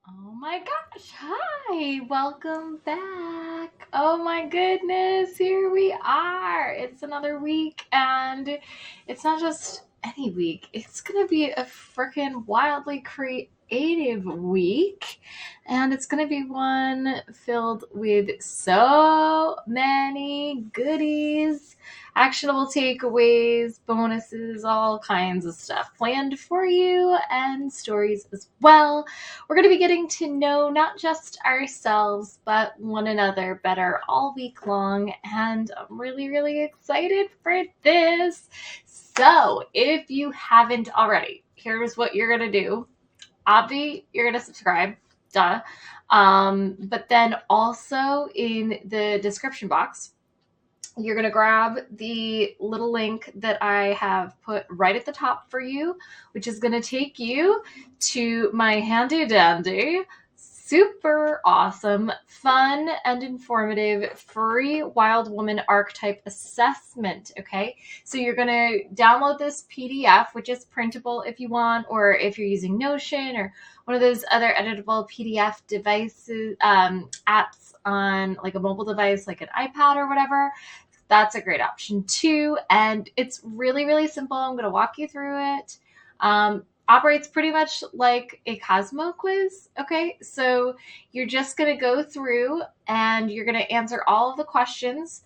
Oh my gosh. Hi. Welcome back. Oh my goodness. Here we are. It's another week, and it's not just any week. It's going to be a freaking wildly creative week. And it's going to be one filled with so many goodies, actionable takeaways, bonuses, all kinds of stuff planned for you, and stories as well. We're going to be getting to know not just ourselves, but one another better all week long. And I'm really, really excited for this. So, if you haven't already, here's what you're going to do. Obvi, you're going to subscribe. Duh. But then also in the description box, you're going to grab the little link that I have put right at the top for you, which is going to take you to my handy dandy, super awesome, fun, and informative free Wild Woman archetype assessment. Okay. So you're going to download this PDF, which is printable if you want, or if you're using Notion or one of those other editable PDF devices, apps on like a mobile device, like an iPad or whatever. That's a great option too. And it's really, really simple. I'm going to walk you through it. Operates pretty much like a Cosmo quiz. Okay. So you're just going to go through and you're going to answer all of the questions.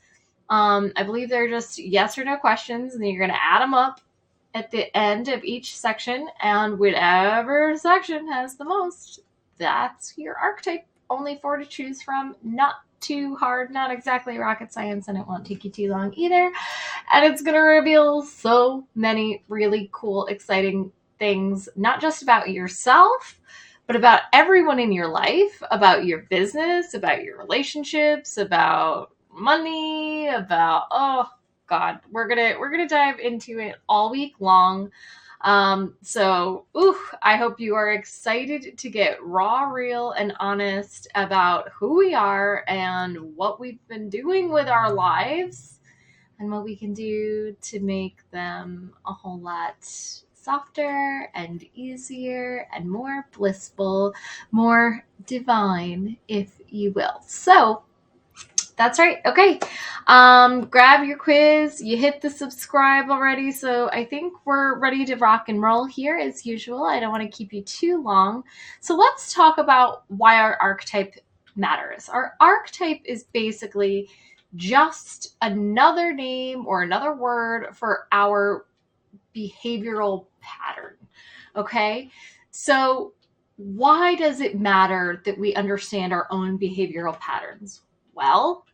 I believe they're just yes or no questions, and then you're going to add them up at the end of each section. And whatever section has the most, that's your archetype. Only 4 to choose from. Not too hard, not exactly rocket science, and it won't take you too long either. And it's going to reveal so many really cool, exciting things, not just about yourself, but about everyone in your life, about your business, about your relationships, about money, about, oh God, we're gonna dive into it all week long. I hope you are excited to get raw, real, and honest about who we are and what we've been doing with our lives and what we can do to make them a whole lot softer and easier and more blissful, more divine, if you will. So, that's right. Okay. Grab your quiz. You hit the subscribe already. So I think we're ready to rock and roll here as usual. I don't want to keep you too long. So let's talk about why our archetype matters. Our archetype is basically just another name or another word for our behavioral pattern. Okay. So why does it matter that we understand our own behavioral patterns? Well,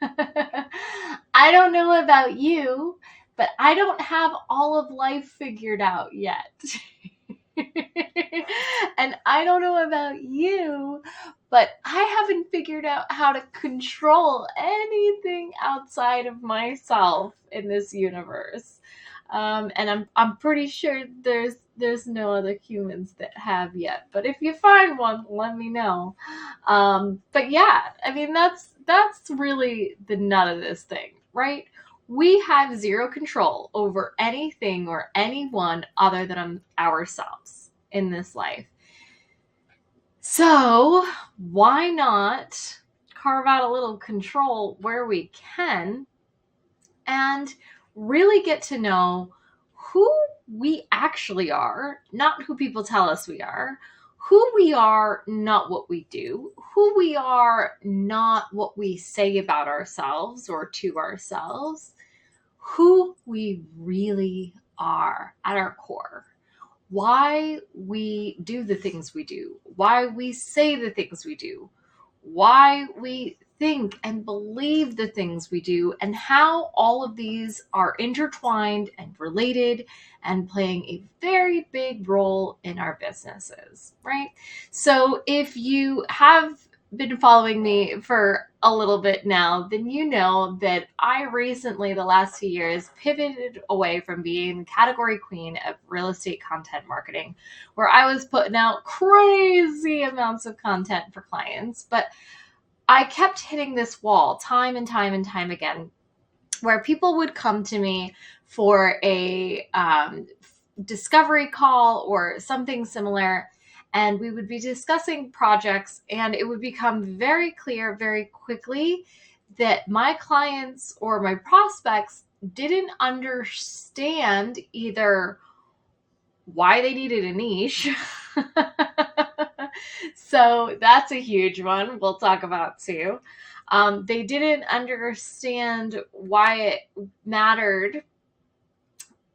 I don't know about you, but I don't have all of life figured out yet. And I don't know about you, but I haven't figured out how to control anything outside of myself in this universe. And I'm pretty sure there's no other humans that have yet. But if you find one, let me know. But yeah, I mean that's really the nut of this thing, right? We have zero control over anything or anyone other than ourselves in this life. So why not carve out a little control where we can and really get to know who we actually are, not who people tell us we are, who we are, not what we do, who we are, not what we say about ourselves or to ourselves, who we really are at our core, why we do the things we do, why we say the things we do, why we think and believe the things we do, and how all of these are intertwined and related and playing a very big role in our businesses, right? So if you have been following me for a little bit now, then you know that I recently, the last 2 years, pivoted away from being the category queen of real estate content marketing, where I was putting out crazy amounts of content for clients. But I kept hitting this wall time and time and time again, where people would come to me for a discovery call or something similar, and we would be discussing projects, and it would become very clear very quickly that my clients or my prospects didn't understand either why they needed a niche. So that's a huge one we'll talk about too. They didn't understand why it mattered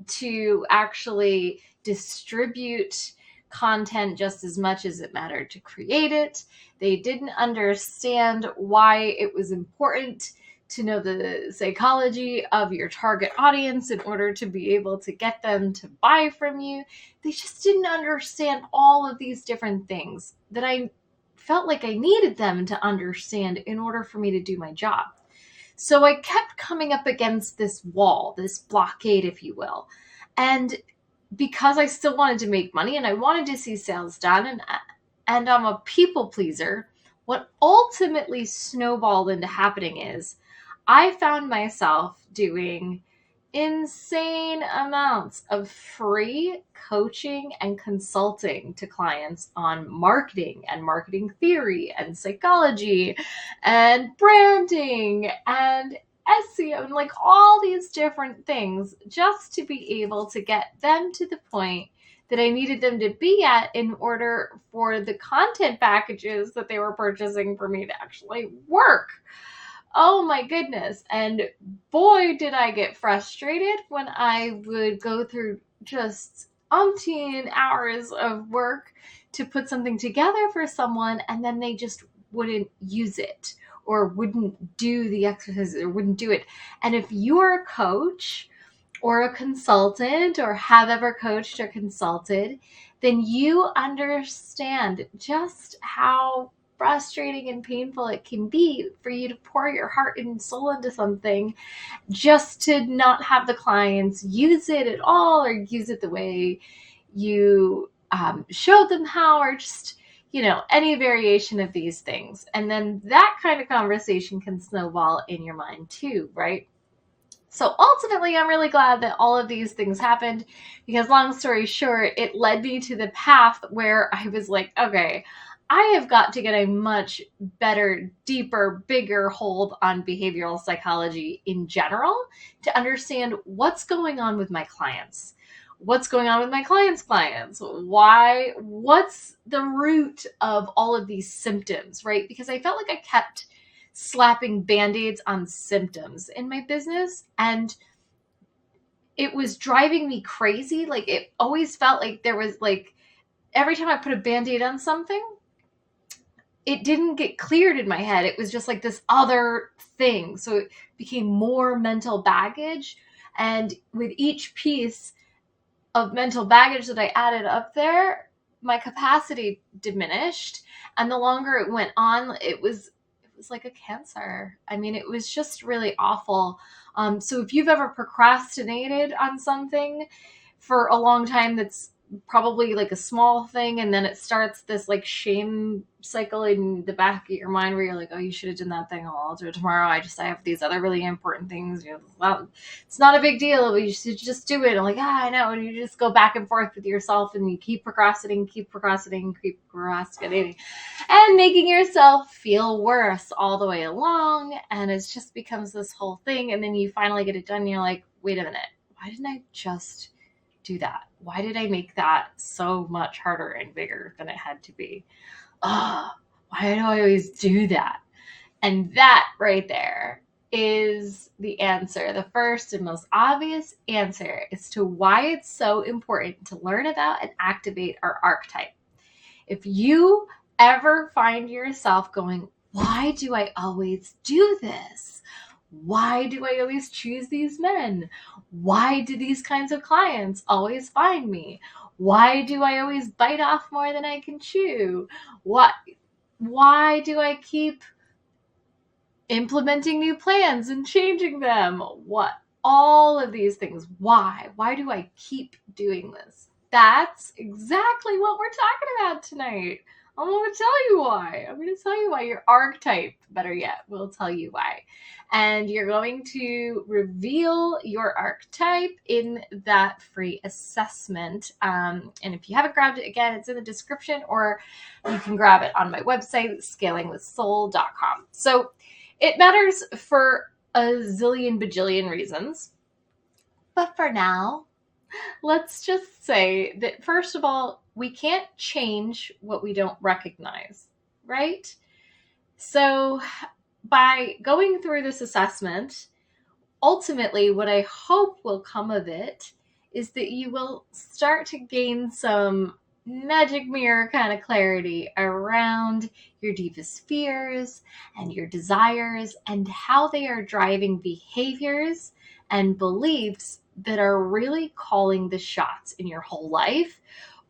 to actually distribute content just as much as it mattered to create it. They didn't understand why it was important to know the psychology of your target audience in order to be able to get them to buy from you. They just didn't understand all of these different things that I felt like I needed them to understand in order for me to do my job. So I kept coming up against this wall, this blockade, if you will. And because I still wanted to make money and I wanted to see sales done, and I'm a people pleaser, what ultimately snowballed into happening is I found myself doing insane amounts of free coaching and consulting to clients on marketing and marketing theory and psychology and branding and SEO and like all these different things just to be able to get them to the point that I needed them to be at in order for the content packages that they were purchasing for me to actually work. Oh my goodness. And boy, did I get frustrated when I would go through just umpteen hours of work to put something together for someone and then they just wouldn't use it or wouldn't do the exercises or wouldn't do it. And if you're a coach or a consultant or have ever coached or consulted, then you understand just how frustrating and painful it can be for you to pour your heart and soul into something just to not have the clients use it at all or use it the way you showed them how, or just, any variation of these things. And then that kind of conversation can snowball in your mind too, right? So ultimately, I'm really glad that all of these things happened because, long story short, it led me to the path where I was like, okay, I have got to get a much better, deeper, bigger hold on behavioral psychology in general to understand what's going on with my clients. What's going on with my clients' clients? Why? What's the root of all of these symptoms, right? Because I felt like I kept slapping band-aids on symptoms in my business, and it was driving me crazy. Like, it always felt like there was, like, every time I put a band-aid on something, it didn't get cleared in my head. It was just like this other thing. So it became more mental baggage. And with each piece of mental baggage that I added up there, my capacity diminished. And the longer it went on, it was like a cancer. I mean, it was just really awful. So if you've ever procrastinated on something for a long time, that's probably like a small thing, and then it starts this like shame cycle in the back of your mind where you're like, oh, you should have done that thing. I'll do it tomorrow. I have these other really important things. Well, it's not a big deal, but you should just do it. I'm like, I know. And you just go back and forth with yourself, and you keep procrastinating, and making yourself feel worse all the way along. And it just becomes this whole thing. And then you finally get it done. And you're like, wait a minute, why didn't I just do that? Why did I make that so much harder and bigger than it had to be? Why do I always do that? And that right there is the answer. The first and most obvious answer as to why it's so important to learn about and activate our archetype. If you ever find yourself going, why do I always do this? Why do I always choose these men? Why do these kinds of clients always find me? Why do I always bite off more than I can chew? Why do I keep implementing new plans and changing them? All of these things. Why do I keep doing this? That's exactly what we're talking about tonight. I'm going to tell you why. I'm going to tell you why. Your archetype, better yet, will tell you why. And you're going to reveal your archetype in that free assessment. And if you haven't grabbed it, again, it's in the description, or you can grab it on my website, scalingwithsoul.com. So it matters for a zillion bajillion reasons. But for now, let's just say that, first of all, we can't change what we don't recognize, right? So by going through this assessment, ultimately what I hope will come of it is that you will start to gain some magic mirror kind of clarity around your deepest fears and your desires and how they are driving behaviors and beliefs that are really calling the shots in your whole life.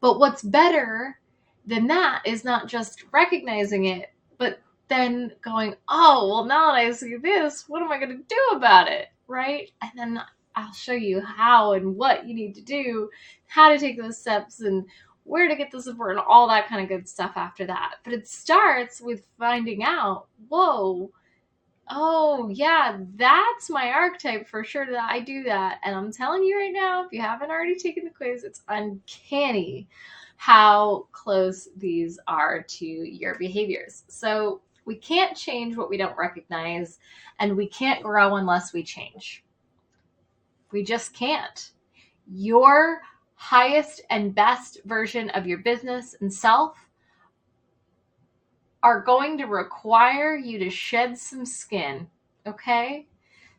But what's better than that is not just recognizing it, but then going, oh, well, now that I see this, what am I going to do about it? Right? And then I'll show you how and what you need to do, how to take those steps, and where to get the support and all that kind of good stuff after that. But it starts with finding out, whoa, oh, yeah, that's my archetype for sure that I do that. And I'm telling you right now, if you haven't already taken the quiz, it's uncanny how close these are to your behaviors. So we can't change what we don't recognize, and we can't grow unless we change. We just can't. Your highest and best version of your business and self are going to require you to shed some skin, okay?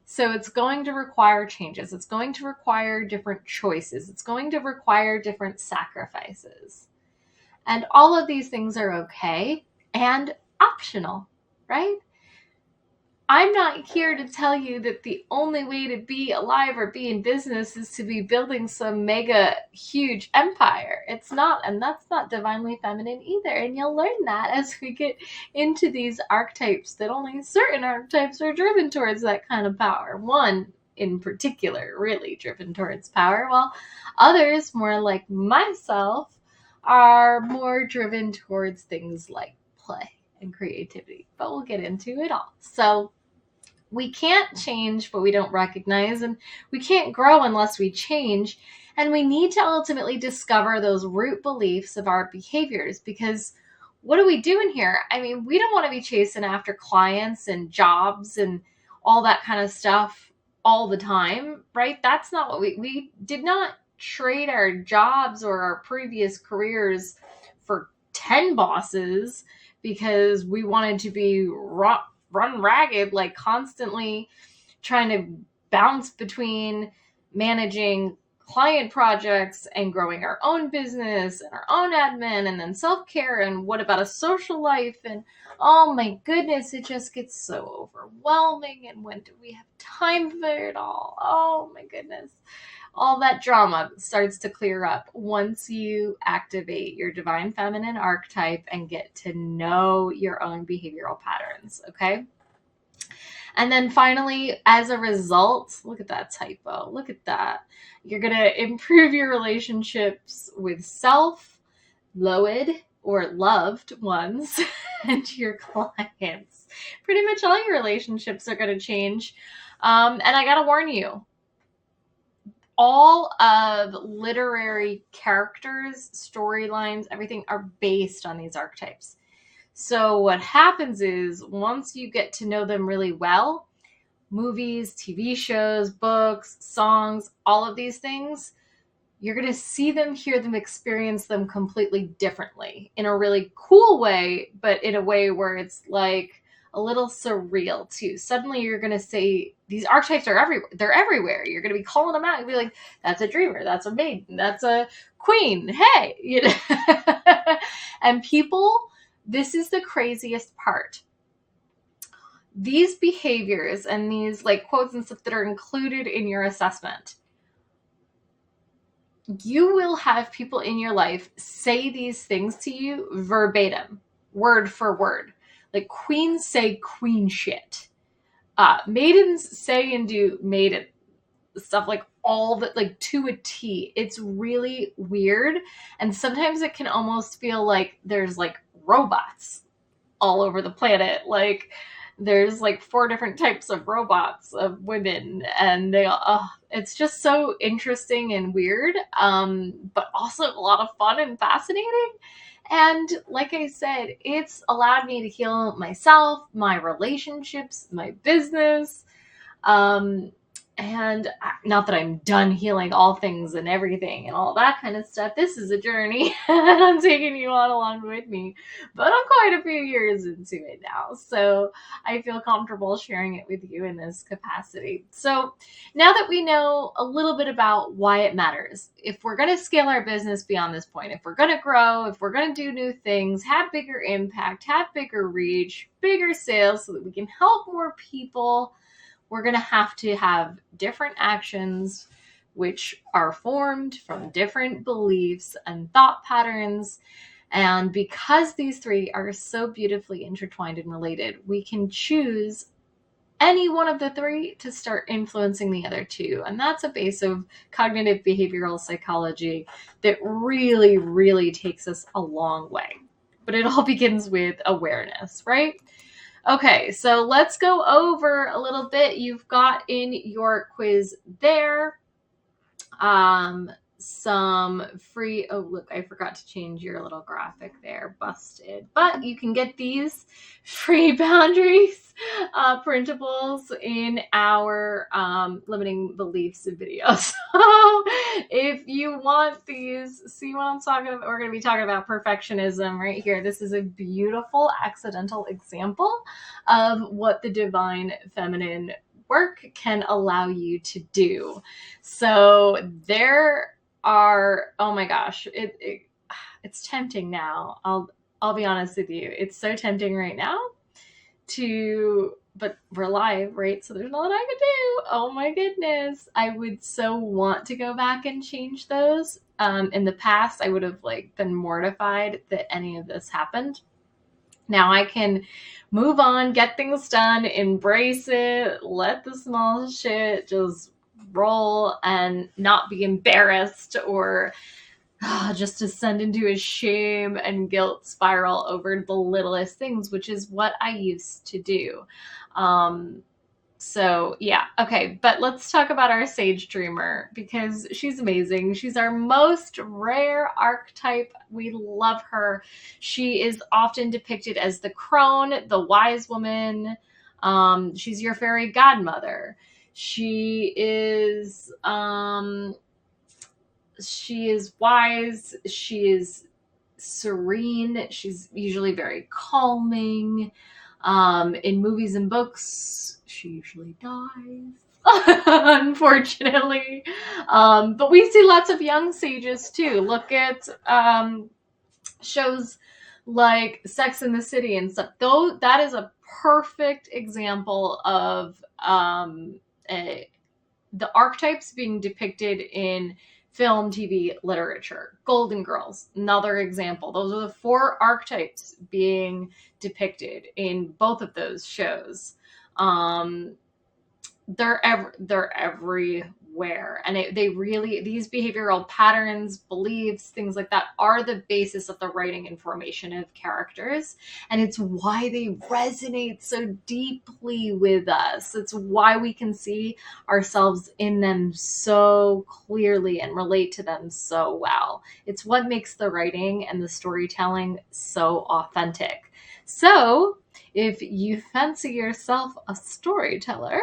So it's going to require changes. It's going to require different choices. It's going to require different sacrifices. And all of these things are okay and optional, right? I'm not here to tell you that the only way to be alive or be in business is to be building some mega huge empire. It's not, and that's not divinely feminine either. And you'll learn that as we get into these archetypes, that only certain archetypes are driven towards that kind of power. One in particular, really driven towards power, while others, more like myself, are more driven towards things like play and creativity. But we'll get into it all. So we can't change what we don't recognize, and we can't grow unless we change. And we need to ultimately discover those root beliefs of our behaviors, because what are we doing here? I mean, we don't want to be chasing after clients and jobs and all that kind of stuff all the time, right? That's not what we did not trade our jobs or our previous careers for 10 bosses because we wanted to be run ragged, like constantly trying to bounce between managing client projects and growing our own business and our own admin and then self-care and what about a social life, and oh my goodness, it just gets so overwhelming. And when do we have time for it all? Oh my goodness. All that drama starts to clear up once you activate your divine feminine archetype and get to know your own behavioral patterns, okay? And then finally, as a result, look at that typo, look at that. You're going to improve your relationships with self, loathed or loved ones, and your clients. Pretty much all your relationships are going to change. And I got to warn you, all of literary characters, storylines, everything are based on these archetypes. So what happens is, once you get to know them really well, movies, TV shows, books, songs, all of these things, you're going to see them, hear them, experience them completely differently in a really cool way, but in a way where it's like a little surreal too. Suddenly you're going to say, these archetypes are everywhere. They're everywhere. You're going to be calling them out. You'll be like, that's a dreamer. That's a maiden. That's a queen. Hey, you know? And people, this is the craziest part. These behaviors and these like quotes and stuff that are included in your assessment, you will have people in your life say these things to you verbatim, word for word. Like queens say queen shit. Maidens say and do maiden stuff, like all that, like to a T. It's really weird. And sometimes it can almost feel like there's like robots all over the planet. Like, there's like 4 different types of robots of women, and it's just so interesting and weird, but also a lot of fun and fascinating. And like I said, it's allowed me to heal myself, my relationships, my business. Um, and not that I'm done healing all things and everything and all that kind of stuff. This is a journey, and I'm taking you on along with me. But I'm quite a few years into it now, so I feel comfortable sharing it with you in this capacity. So now that we know a little bit about why it matters, if we're going to scale our business beyond this point, if we're going to grow, if we're going to do new things, have bigger impact, have bigger reach, bigger sales so that we can help more people, we're going to have different actions which are formed from different beliefs and thought patterns. And because these 3 are so beautifully intertwined and related, we can choose any one of the 3 to start influencing the other 2. And that's a base of cognitive behavioral psychology that really, really takes us a long way. But it all begins with awareness, right? Okay, so let's go over a little bit. You've got in your quiz there some free, oh look, I forgot to change your little graphic there, busted. But you can get these free boundaries printables in our limiting beliefs video. So if you want these, see what I'm talking about? We're going to be talking about perfectionism right here. This is a beautiful accidental example of what the divine feminine work can allow you to do. So there are, oh my gosh, it's tempting now. I'll be honest with you. It's so tempting right now but we're live, right? So there's nothing I can do. Oh my goodness. I would so want to go back and change those. In the past, I would have been mortified that any of this happened. Now I can move on, get things done, embrace it, let the small shit just roll and not be embarrassed or just descend into a shame and guilt spiral over the littlest things, which is what I used to do. So yeah, okay, but let's talk about our sage dreamer because she's amazing. She's our most rare archetype. We love her. She is often depicted as the crone, the wise woman. She's your fairy godmother. She is wise. She is serene. She's usually very calming. In movies and books, she usually dies, unfortunately. But we see lots of young sages too. Look at shows like Sex and the City and stuff. Though that is a perfect example of the archetypes being depicted in film, TV, literature. Golden Girls, another example. Those are the 4 archetypes being depicted in both of those shows. They're everywhere, and these behavioral patterns, beliefs, things like that are the basis of the writing and formation of characters, and it's why they resonate so deeply with us. It's why we can see ourselves in them so clearly and relate to them so well. It's what makes the writing and the storytelling so authentic. So if you fancy yourself a storyteller,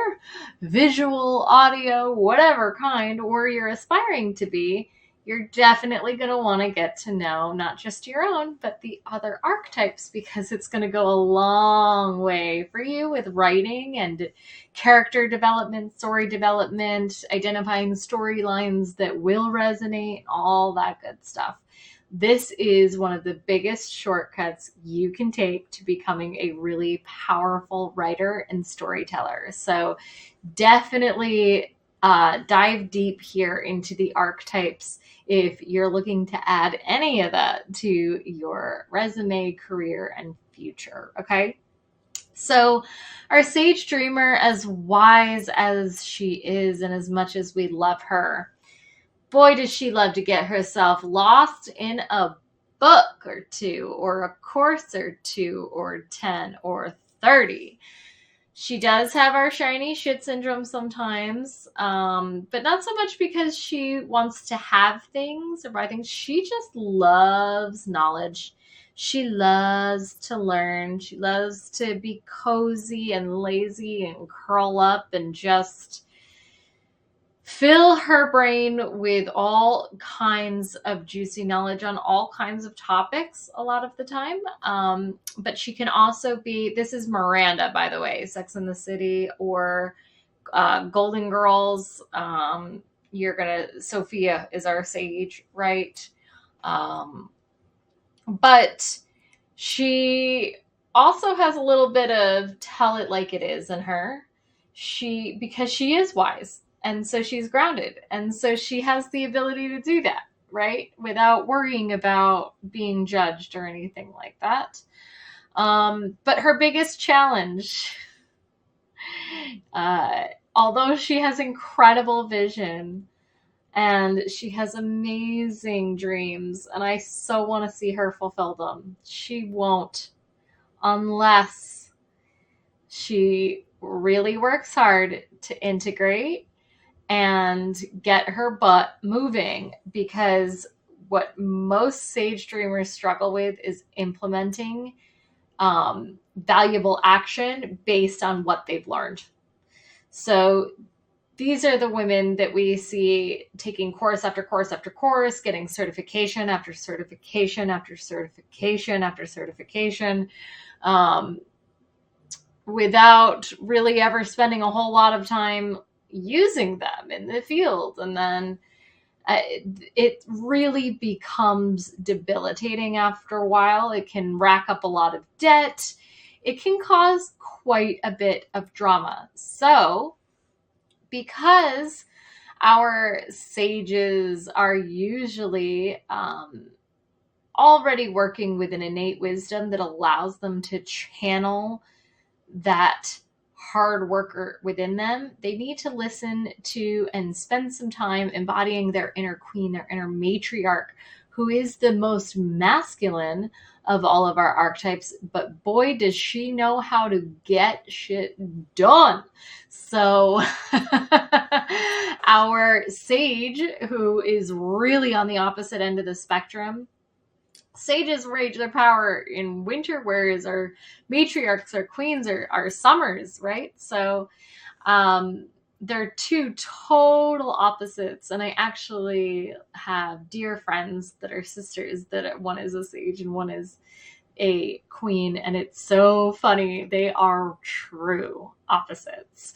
visual, audio, whatever kind, or you're aspiring to be, you're definitely going to want to get to know not just your own, but the other archetypes, because it's going to go a long way for you with writing and character development, story development, identifying storylines that will resonate, all that good stuff. This is one of the biggest shortcuts you can take to becoming a really powerful writer and storyteller. So definitely dive deep here into the archetypes if you're looking to add any of that to your resume, career, and future. Okay. So our sage dreamer, as wise as she is and as much as we love her, boy, does she love to get herself lost in a book or two, or a course or two, or 10 or 30. She does have our shiny shit syndrome sometimes, but not so much because she wants to have things or buy things. She just loves knowledge. She loves to learn. She loves to be cozy and lazy and curl up and just fill her brain with all kinds of juicy knowledge on all kinds of topics a lot of the time. But she can also be, this is Miranda, by the way, Sex and the City or Golden Girls. Sophia is our sage, right? But she also has a little bit of tell it like it is in her. Because she is wise. And so she's grounded. And so she has the ability to do that, right? Without worrying about being judged or anything like that. But her biggest challenge, although she has incredible vision and she has amazing dreams, and I so want to see her fulfill them, she won't unless she really works hard to integrate and get her butt moving, because what most sage dreamers struggle with is implementing valuable action based on what they've learned. So these are the women that we see taking course after course after course, getting certification after certification after certification after certification, without really ever spending a whole lot of time using them in the field. And then it really becomes debilitating after a while. It can rack up a lot of debt. It can cause quite a bit of drama. So because our sages are usually already working with an innate wisdom that allows them to channel that hard worker within them, they need to listen to and spend some time embodying their inner queen, their inner matriarch, who is the most masculine of all of our archetypes. But boy, does she know how to get shit done. So our sage, who is really on the opposite end of the spectrum, sages rage their power in winter, whereas our matriarchs, our queens, are summers, right? So they're two total opposites. And I actually have dear friends that are sisters, that one is a sage and one is a queen, and it's so funny. They are true opposites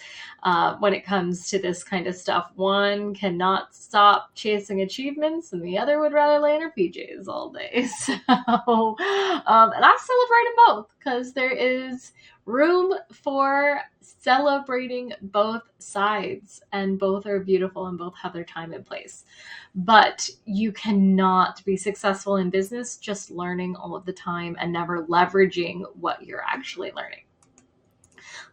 when it comes to this kind of stuff. One cannot stop chasing achievements, and the other would rather lay in her PJs all day. So, and I celebrate them both, because there is room for celebrating both sides, and both are beautiful and both have their time and place. But you cannot be successful in business just learning all of the time and never leveraging what you're actually learning.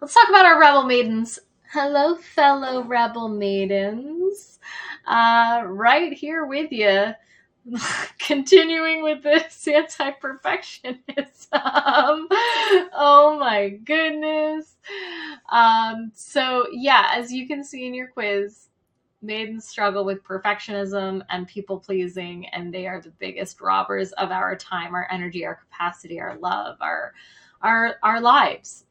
Let's talk about our rebel maidens. Hello, fellow rebel maidens. Right here with you. Continuing with this anti-perfectionism. Oh my goodness. So yeah, as you can see in your quiz, maidens struggle with perfectionism and people pleasing, and they are the biggest robbers of our time, our energy, our capacity, our love, our lives.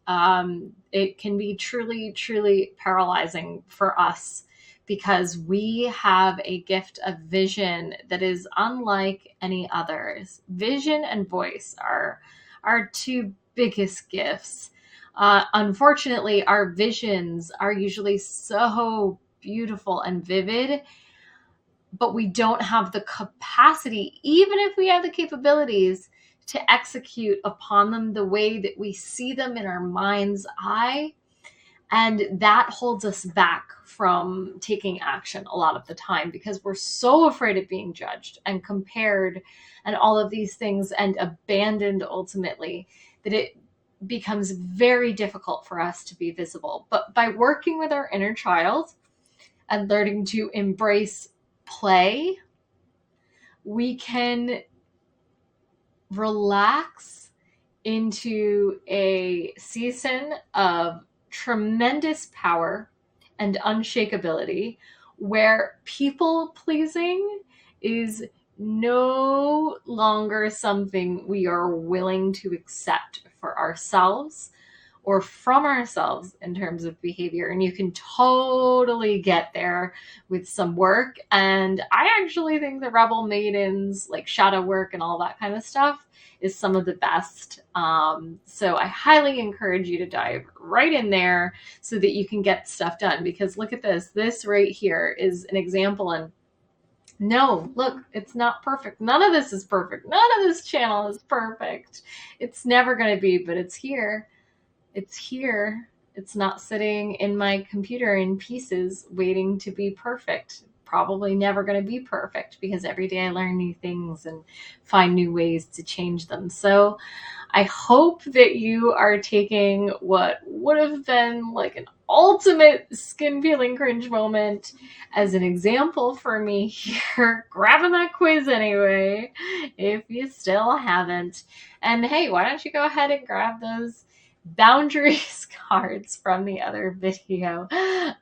It can be truly, truly paralyzing for us, because we have a gift of vision that is unlike any others. Vision and voice are our two biggest gifts. Unfortunately, our visions are usually so beautiful and vivid, but we don't have the capacity, even if we have the capabilities, to execute upon them the way that we see them in our mind's eye. And that holds us back from taking action a lot of the time, because we're so afraid of being judged and compared and all of these things, and abandoned ultimately, that it becomes very difficult for us to be visible. But by working with our inner child and learning to embrace play, we can relax into a season of tremendous power and unshakability where people pleasing is no longer something we are willing to accept for ourselves or from ourselves in terms of behavior. And you can totally get there with some work. And I actually think the Rebel Maidens, like shadow work and all that kind of stuff, is some of the best. So I highly encourage you to dive right in there so that you can get stuff done. Because look at this. This right here is an example. And no, look, it's not perfect. None of this is perfect. None of this channel is perfect. It's never going to be, but it's here. It's here. It's not sitting in my computer in pieces waiting to be perfect. Probably never going to be perfect because every day I learn new things and find new ways to change them. So I hope that you are taking what would have been like an ultimate skin peeling cringe moment as an example for me here, grabbing that quiz anyway, if you still haven't. And hey, why don't you go ahead and grab those boundaries cards from the other video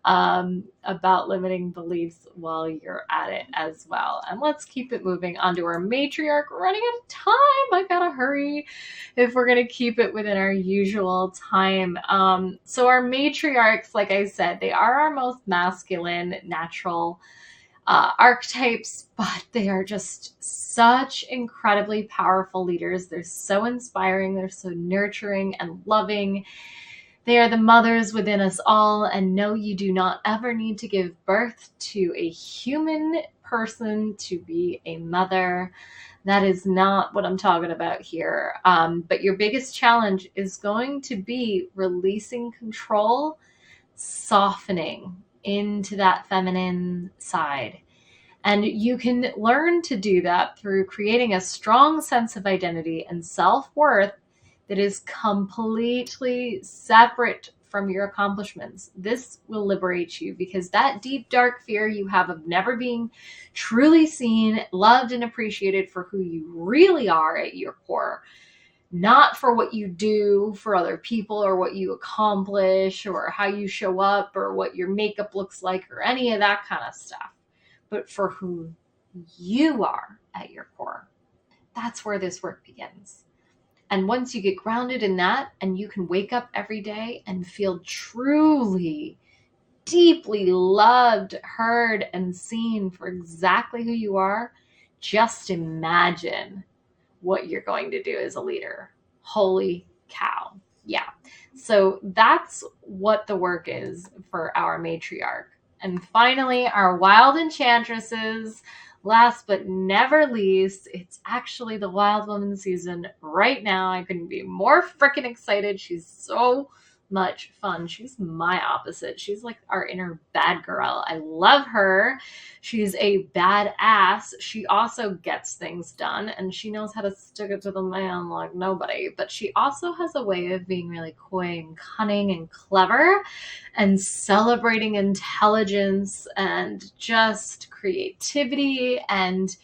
about limiting beliefs while you're at it as well. And let's keep it moving onto our matriarch. We're running out of time. I gotta hurry if we're gonna keep it within our usual time. So our matriarchs, like I said, they are our most masculine natural archetypes, but they are just such incredibly powerful leaders. They're so inspiring. They're so nurturing and loving. They are the mothers within us all. And no, you do not ever need to give birth to a human person to be a mother. That is not what I'm talking about here. But your biggest challenge is going to be releasing control, softening into that feminine side. And you can learn to do that through creating a strong sense of identity and self-worth that is completely separate from your accomplishments. This will liberate you because that deep, dark fear you have of never being truly seen, loved, and appreciated for who you really are at your core, not for what you do for other people or what you accomplish or how you show up or what your makeup looks like or any of that kind of stuff, but for who you are at your core. That's where this work begins. And once you get grounded in that and you can wake up every day and feel truly, deeply loved, heard, and seen for exactly who you are, just imagine what you're going to do as a leader. Holy cow. Yeah. So that's what the work is for our matriarch. And finally, our wild enchantresses. Last but never least, it's actually the Wild Woman season right now. I couldn't be more freaking excited. She's so much fun. She's my opposite. She's like our inner bad girl. I love her. She's a badass. She also gets things done and she knows how to stick it to the man like nobody. But she also has a way of being really coy and cunning and clever and celebrating intelligence and just creativity and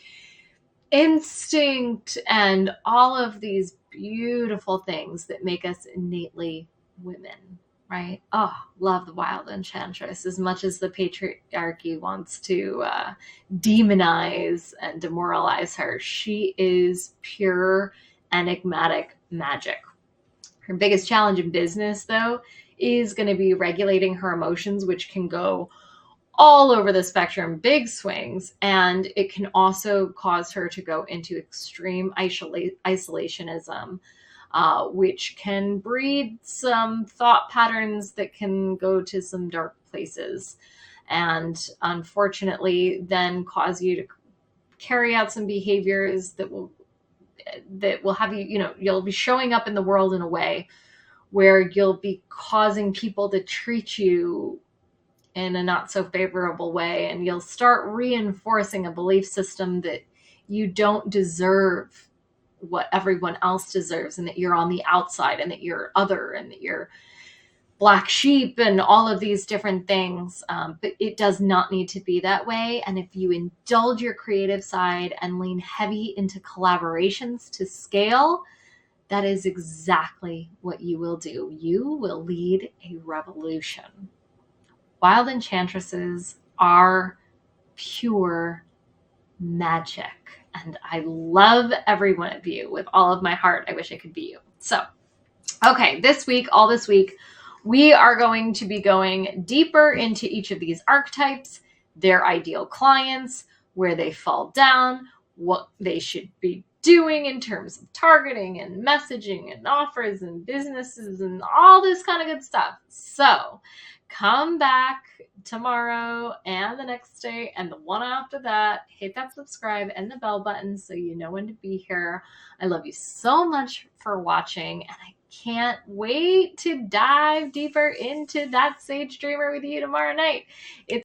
instinct and all of these beautiful things that make us innately women, right? Oh, love the Wild Enchantress as much as the patriarchy wants to demonize and demoralize her. She is pure enigmatic magic. Her biggest challenge in business, though, is going to be regulating her emotions, which can go all over the spectrum, big swings, and it can also cause her to go into extreme isolationism, which can breed some thought patterns that can go to some dark places and unfortunately then cause you to carry out some behaviors that will have you, you'll be showing up in the world in a way where you'll be causing people to treat you in a not so favorable way, and you'll start reinforcing a belief system that you don't deserve what everyone else deserves and that you're on the outside and that you're other and that you're black sheep and all of these different things, but it does not need to be that way. And if you indulge your creative side and lean heavy into collaborations to scale, that is exactly what you will do. You will lead a revolution. Wild enchantresses are pure magic, and I love every one of you with all of my heart. I wish I could be you. So, okay, this week, we are going to be going deeper into each of these archetypes, their ideal clients, where they fall down, what they should be doing in terms of targeting and messaging and offers and businesses and all this kind of good stuff. So come back tomorrow and the next day and the one after that. Hit that subscribe and the bell button so you know when to be here. I love you so much for watching, and I can't wait to dive deeper into that Sage Dreamer with you tomorrow night. It's